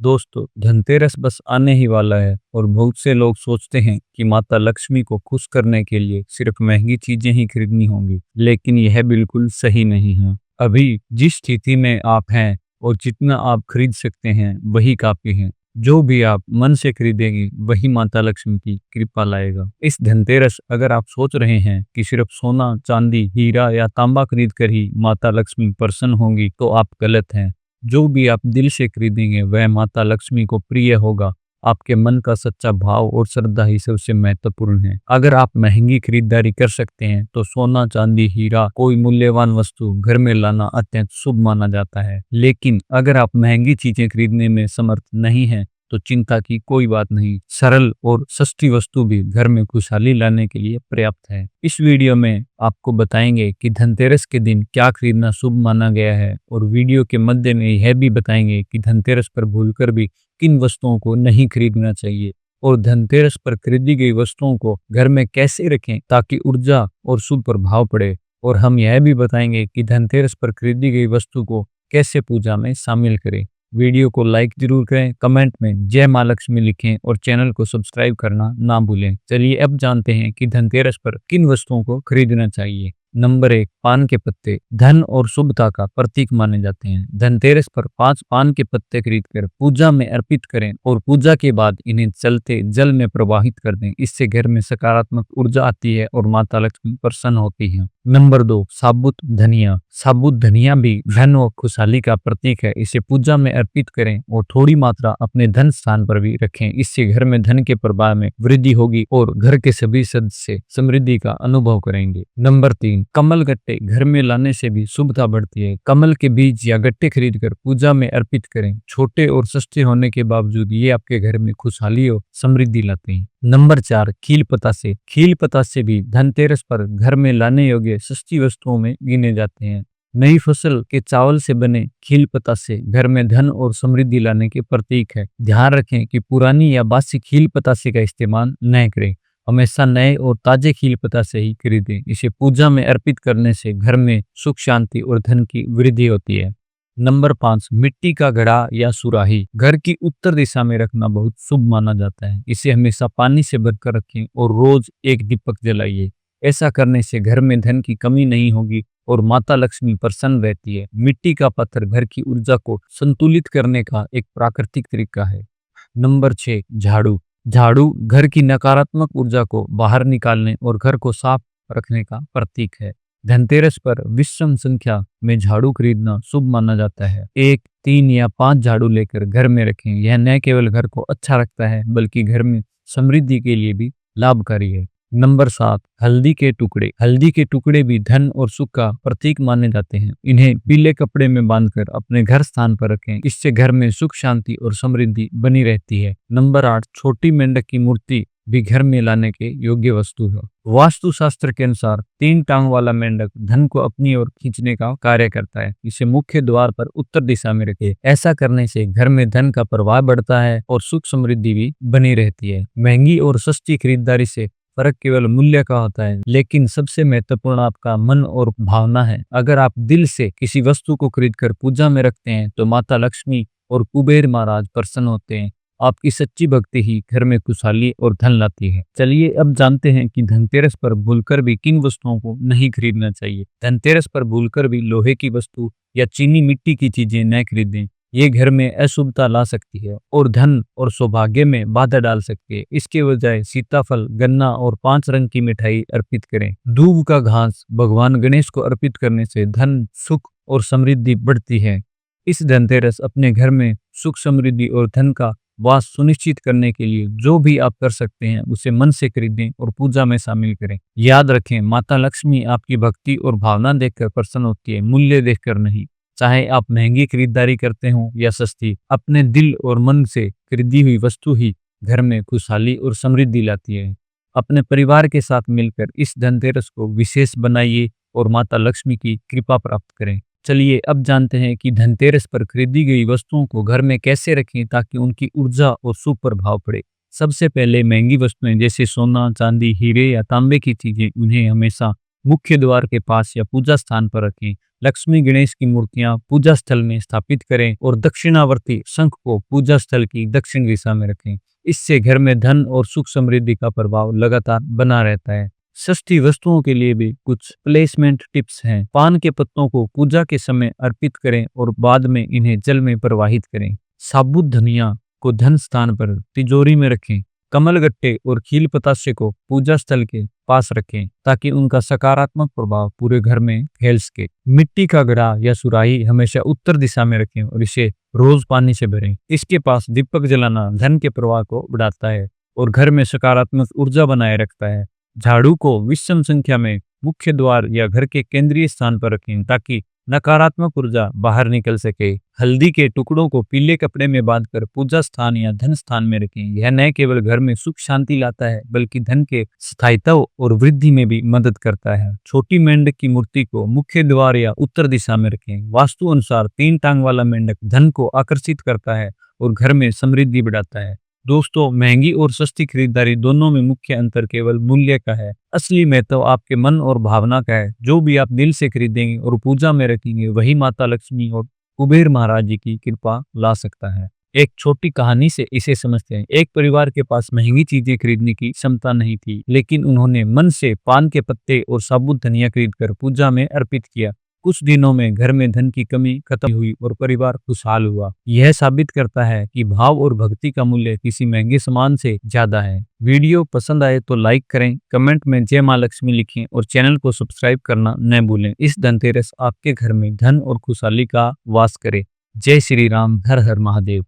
दोस्तों, धनतेरस बस आने ही वाला है और बहुत से लोग सोचते हैं कि माता लक्ष्मी को खुश करने के लिए सिर्फ महंगी चीजें ही खरीदनी होंगी, लेकिन यह बिल्कुल सही नहीं है। अभी जिस स्थिति में आप हैं और जितना आप खरीद सकते हैं वही काफी है। जो भी आप मन से खरीदेंगे वही माता लक्ष्मी की कृपा लाएगा। इस धनतेरस अगर आप सोच रहे हैं कि सिर्फ सोना, चांदी, हीरा या तांबा खरीद कर ही माता लक्ष्मी प्रसन्न होंगी, तो आप गलत हैं। जो भी आप दिल से खरीदेंगे वह माता लक्ष्मी को प्रिय होगा। आपके मन का सच्चा भाव और श्रद्धा ही सबसे महत्वपूर्ण है। अगर आप महंगी खरीदारी कर सकते हैं तो सोना, चांदी, हीरा, कोई मूल्यवान वस्तु घर में लाना अत्यंत शुभ माना जाता है। लेकिन अगर आप महंगी चीजें खरीदने में समर्थ नहीं हैं तो चिंता की कोई बात नहीं। सरल और सस्ती वस्तु भी घर में खुशहाली लाने के लिए पर्याप्त है। इस वीडियो में आपको बताएंगे कि धनतेरस के दिन क्या खरीदना शुभ माना गया है, और वीडियो के मध्य में यह भी बताएंगे कि धनतेरस पर भूलकर भी किन वस्तुओं को नहीं खरीदना चाहिए, और धनतेरस पर खरीदी गई वस्तुओं को घर में कैसे रखें ताकि ऊर्जा और शुभ प्रभाव पड़े। और हम यह भी बताएंगे कि धनतेरस पर खरीदी गई वस्तु को कैसे पूजा में शामिल करें। वीडियो को लाइक जरूर करें, कमेंट में जय मां लक्ष्मी लिखें और चैनल को सब्सक्राइब करना ना भूलें। चलिए अब जानते हैं कि धनतेरस पर किन वस्तुओं को खरीदना चाहिए। नंबर 1, पान के पत्ते धन और शुभता का प्रतीक माने जाते हैं। धनतेरस पर 5 पान के पत्ते खरीदकर पूजा में अर्पित करें और पूजा के बाद इन्हें चलते जल में प्रवाहित कर दें। इससे घर में सकारात्मक ऊर्जा आती है और माता लक्ष्मी प्रसन्न होती है। नंबर 2, साबुत धनिया। साबुत धनिया भी धन और खुशहाली का प्रतीक है। इसे पूजा में अर्पित करें और थोड़ी मात्रा अपने धन स्थान पर भी रखें। इससे घर में धन के प्रवाह में वृद्धि होगी और घर के सभी सदस्य समृद्धि का अनुभव करेंगे। नंबर 3, कमल गट्टे घर में लाने से भी शुभता बढ़ती है। कमल के बीज या गट्टे खरीदकर पूजा में अर्पित करें। छोटे और सस्ते होने के बावजूद ये आपके घर में खुशहाली और समृद्धि लाते हैं। नंबर 4, खील पतासे। खील पतासे भी धनतेरस पर घर में लाने योग्य सस्ती वस्तुओं में गिने जाते हैं। नई फसल के चावल से बने खील पतासे घर में धन और समृद्धि लाने के प्रतीक है। ध्यान रखें कि पुरानी या बासी खील पतासे का इस्तेमाल न करें। हमेशा नए और ताजे खील पतासे ही खरीदें। इसे पूजा में अर्पित करने से घर में सुख, शांति और धन की वृद्धि होती है। नंबर 5, मिट्टी का घड़ा या सुराही घर की उत्तर दिशा में रखना बहुत शुभ माना जाता है। इसे हमेशा पानी से भरकर रखें और रोज एक दीपक जलाइए। ऐसा करने से घर में धन की कमी नहीं होगी और माता लक्ष्मी प्रसन्न रहती है। मिट्टी का पत्थर घर की ऊर्जा को संतुलित करने का एक प्राकृतिक तरीका है। नंबर 6, झाड़ू। झाड़ू घर की नकारात्मक ऊर्जा को बाहर निकालने और घर को साफ रखने का प्रतीक है। धनतेरस पर विषम संख्या में झाड़ू खरीदना शुभ माना जाता है। 1, 3 या 5 झाड़ू लेकर घर में रखें। यह न केवल घर को अच्छा रखता है बल्कि घर में समृद्धि के लिए भी लाभकारी है। नंबर 7, हल्दी के टुकड़े। हल्दी के टुकड़े भी धन और सुख का प्रतीक माने जाते हैं। इन्हें पीले कपड़े में बांधकर अपने घर स्थान पर रखें। इससे घर में सुख, शांति और समृद्धि बनी रहती है। नंबर 8, छोटी मेंढक की मूर्ति भी घर में लाने के योग्य वस्तु है। वास्तु शास्त्र के अनुसार 3 टांग वाला मेंढक धन को अपनी ओर खींचने का कार्य करता है। इसे मुख्य द्वार पर उत्तर दिशा में रखें। ऐसा करने से घर में धन का प्रवाह बढ़ता है और सुख, समृद्धि भी बनी रहती है। महंगी और सस्ती खरीदारी से फर्क केवल मूल्य का होता है, लेकिन सबसे महत्वपूर्ण आपका मन और भावना है। अगर आप दिल से किसी वस्तु को खरीदकर पूजा में रखते हैं तो माता लक्ष्मी और कुबेर महाराज प्रसन्न होते हैं। आपकी सच्ची भक्ति ही घर में खुशहाली और धन लाती है। चलिए अब जानते हैं कि धनतेरस पर भूलकर भी किन वस्तुओं को नहीं खरीदना चाहिए। धनतेरस पर भूलकर भी लोहे की वस्तु या चीनी मिट्टी की चीजें न खरीदें। ये घर में अशुभता ला सकती है और धन और सौभाग्य में बाधा डाल सकती है। इसके बजाय सीताफल, गन्ना और 5 रंग की मिठाई अर्पित करें। दूब का घास भगवान गणेश को अर्पित करने से धन, सुख और समृद्धि बढ़ती है। इस धनतेरस अपने घर में सुख, समृद्धि और धन का वास सुनिश्चित करने के लिए जो भी आप कर सकते हैं उसे मन से खरीदें और पूजा में शामिल करें। याद रखें, माता लक्ष्मी आपकी भक्ति और भावना देखकर प्रसन्न होती है, मूल्य देखकर नहीं। चाहे आप महंगी खरीदारी करते हो या सस्ती, अपने दिल और मन से खरीदी हुई वस्तु ही घर में खुशहाली और समृद्धि लाती है। अपने परिवार के साथ मिलकर इस धनतेरस को विशेष बनाइए और माता लक्ष्मी की कृपा प्राप्त करें। चलिए अब जानते हैं कि धनतेरस पर खरीदी गई वस्तुओं को घर में कैसे रखें ताकि उनकी ऊर्जा और शुभ प्रभाव पड़े। सबसे पहले महंगी वस्तुएं जैसे सोना, चांदी, हीरे या तांबे की चीजें, उन्हें हमेशा मुख्य द्वार के पास या पूजा स्थान पर रखें। लक्ष्मी गणेश की मूर्तियां पूजा स्थल में स्थापित करें और दक्षिणावर्ती शंख को पूजा स्थल की दक्षिण दिशा में रखें। इससे घर में धन और सुख समृद्धि का प्रभाव लगातार बना रहता है। सस्ती वस्तुओं के लिए भी कुछ प्लेसमेंट टिप्स हैं। पान के पत्तों को पूजा के समय अर्पित करें और बाद में इन्हें जल में प्रवाहित करें। साबुत धनिया को धन स्थान पर तिजोरी में रखें। कमलगट्टे और खील पतासे को पूजा स्थल के पास रखें ताकि उनका सकारात्मक प्रभाव पूरे घर में फैल सके। मिट्टी का घड़ा या सुराही हमेशा उत्तर दिशा में रखें और इसे रोज पानी से भरें। इसके पास दीपक जलाना धन के प्रवाह को बढ़ाता है और घर में सकारात्मक ऊर्जा बनाए रखता है। झाड़ू को विषम संख्या में मुख्य द्वार या घर के केंद्रीय स्थान पर रखें ताकि नकारात्मक ऊर्जा बाहर निकल सके। हल्दी के टुकड़ों को पीले कपड़े में बांधकर पूजा स्थान या धन स्थान में रखें। यह न केवल घर में सुख शांति लाता है बल्कि धन के स्थायित्व और वृद्धि में भी मदद करता है। छोटी मेंढक की मूर्ति को मुख्य द्वार या उत्तर दिशा में रखें। वास्तु अनुसार 3 टांग वाला मेंढक धन को आकर्षित करता है और घर में समृद्धि बढ़ाता है। दोस्तों, महंगी और सस्ती खरीदारी दोनों में मुख्य अंतर केवल मूल्य का है। असली महत्व आपके मन और भावना का है। जो भी आप दिल से खरीदेंगे और पूजा में रखेंगे वही माता लक्ष्मी और कुबेर महाराज जी की कृपा ला सकता है। एक छोटी कहानी से इसे समझते हैं। एक परिवार के पास महंगी चीजें खरीदने की क्षमता नहीं थी, लेकिन उन्होंने मन से पान के पत्ते और साबुत धनिया खरीदकर पूजा में अर्पित किया। कुछ दिनों में घर में धन की कमी खत्म हुई और परिवार खुशहाल हुआ। यह साबित करता है कि भाव और भक्ति का मूल्य किसी महंगे सामान से ज्यादा है। वीडियो पसंद आए तो लाइक करें, कमेंट में जय मां लक्ष्मी लिखें और चैनल को सब्सक्राइब करना न भूलें। इस धनतेरस आपके घर में धन और खुशहाली का वास करे। जय श्री राम, हर हर महादेव।